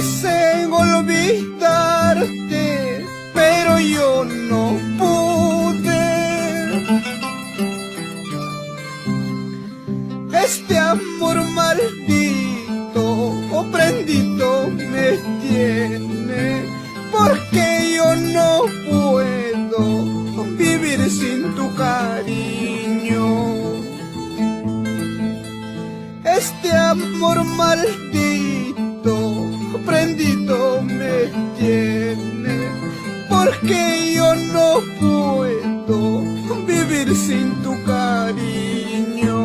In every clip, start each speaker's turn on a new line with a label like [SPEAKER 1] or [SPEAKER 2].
[SPEAKER 1] quise olvidarte, pero yo no pude. Este amor maldito o prendito me tiene, porque yo no puedo vivir sin tu cariño. Este amor maldito prendido me tiene, porque yo no puedo vivir sin tu cariño.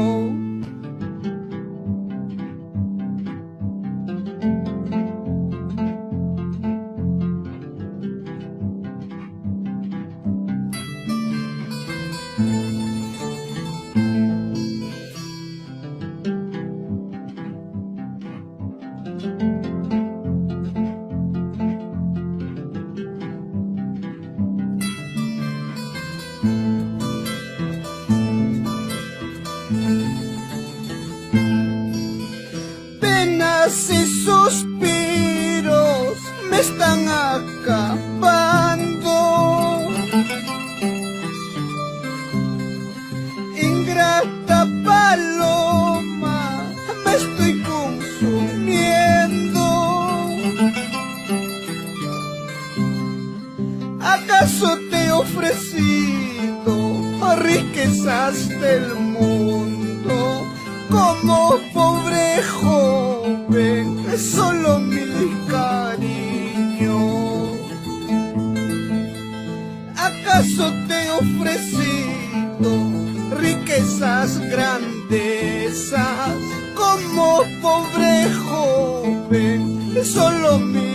[SPEAKER 1] Penas y suspiros me están acabando. Ingrata paloma, me estoy consumiendo. ¿Acaso te he ofrecido riquezas del mundo? Como pobre joven, solo mi cariño. ¿Acaso te he ofrecido riquezas, grandezas? Como pobre joven, solo mi